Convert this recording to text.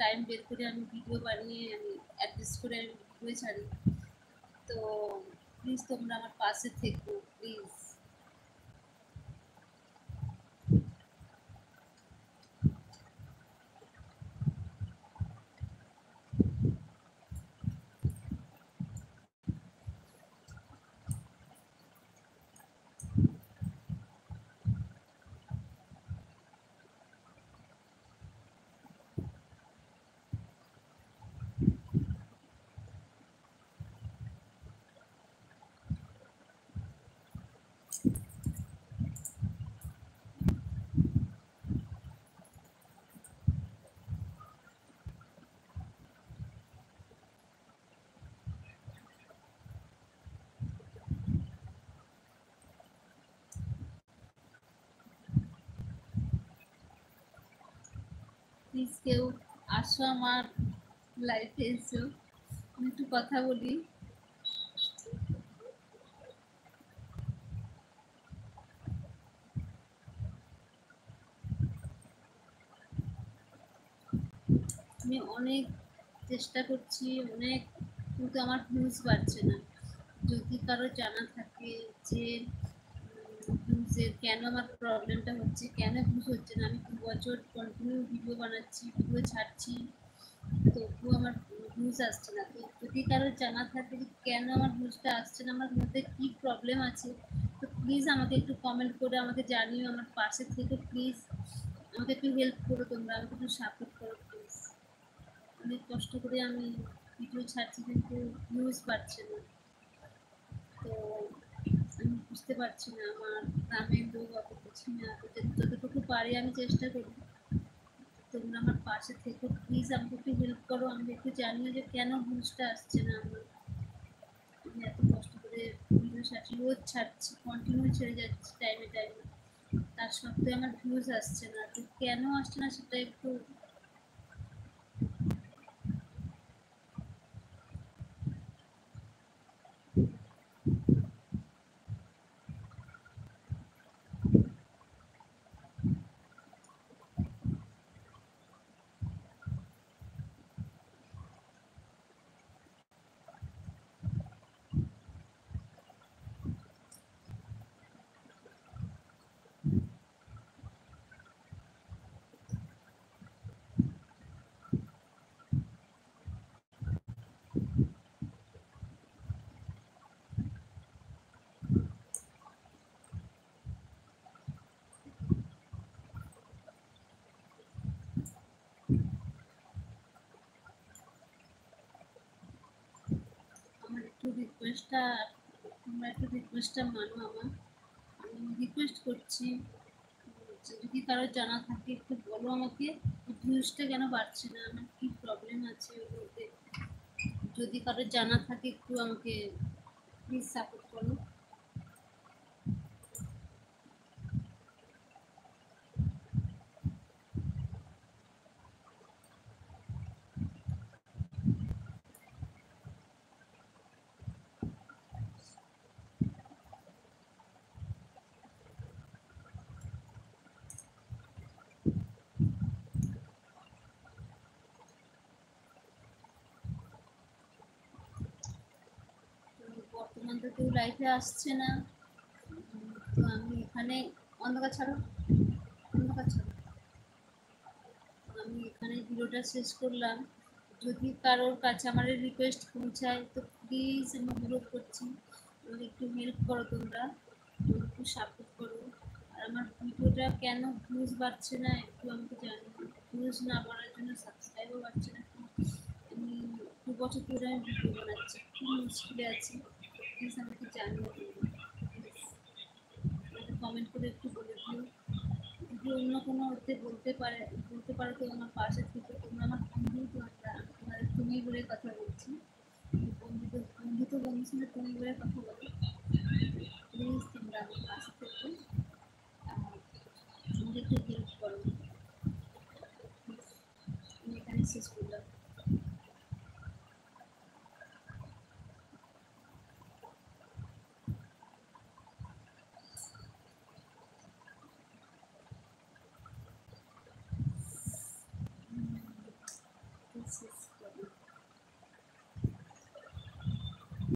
Time বের করে আমি ভিডিও বানিয়ে আমি অ্যাডজাস্ট করে আমি ভিডিও ছাড়ি। তো প্লিজ তোমরা আমার পাশে থেকো প্লিজ। প্লিজ কেউ আসো আমার লাইফে, এসো, আমি একটু কথা বলি। আমি অনেক চেষ্টা করছি, অনেক, কিন্তু আমার ভিউজ বাড়ছে না। যদি কারো জানা থাকে যে ভিউজের কেন আমার প্রবলেমটা হচ্ছে, কেন ভিউজ হচ্ছে না, আমি 2 বছর কন্টিনিউ ভিডিও বানাচ্ছি, ভিডিও ছাড়ছি, তবুও আমার ভিউজ আসছে না। তো যদি কারো জানা থাকে যে কেন আমার ভিউজটা আসছে না, আমার মধ্যে কী প্রবলেম আছে, তো প্লিজ আমাকে একটু কমেন্ট করে আমাকে জানিও, আমার পাশে থেকে প্লিজ আমাকে একটু হেল্প করো, তোমরা আমাকে একটু সাপোর্ট করো প্লিজ। অনেক কষ্ট করে আমি ভিডিও ছাড়ছি কিন্তু ভিউজ পাচ্ছে না। তো আমি বুঝতে পারছি না, আমার গ্রামের লোক অত বুঝি না, তো যতটুকু পারি আমি চেষ্টা করি। তোমরা আমার পাশে থেকে প্লিজ আমাকে একটু হেল্প করো, আমাকে একটু জানিও যে কেন ভিউজটা আসছে না আমার। আমি এত কষ্ট করে ভিডিও ছাড়ছি, রোজ ছাড়ছি, কন্টিনিউ ছেড়ে যাচ্ছি টাইমে টাইমে, তার সত্ত্বেও আমার ভিউজ আসছে না। তো কেন আসছে না সেটা একটু আমার একটু রিকোয়েস্টটা, তোমরা একটু রিকোয়েস্টটা মানো আমার। আমি রিকোয়েস্ট করছি যে যদি কারো জানা থাকে একটু বলো আমাকে, ভিউজটা কেন বাড়ছে না, আমার কী প্রবলেম আছে ওর মধ্যে। যদি কারো জানা থাকে একটু আমাকে প্লিজ সাপোর্ট করো। বর্তমান তো কেউ লাইফে আসছে না, তো আমি এখানে, অন্ধকার ছাড়ো, অন্ধকার ছাড়ো, আমি এখানে ভিডিওটা শেষ করলাম। যদি কারোর কাছে আমার এই রিকোয়েস্ট পৌঁছায় তো প্লিজ আমি অনুরোধ করছি, আমাকে একটু হেল্প করো তোমরা, আমাকে একটু সাপোর্ট করো। আর আমার ভিডিওটা কেন ভিউজ বাড়ছে না একটু আমাকে জানিও। ভিউজ না বাড়ার জন্য সাবস্ক্রাইবও বাড়ছে না। আমি 2 বছর ধরে আমি ভিডিও বানাচ্ছি, খুব মুশকিলে আছি, প্লিজ আমাকে জানিও তোমরা, প্লিজ আমাকে কমেন্ট করে একটু বলে দিও। যদি অন্য কোনো ওতে বলতে পারো তো আমার পাশে থেকে, তোমরা আমার বন্ধু, তোমরা তোমাদের তুমি বলে কথা বলছি, বন্ধু তো বন্ধুর সঙ্গে তুমি বলে কথা বলো, প্লিজ তোমরা আমার পাশে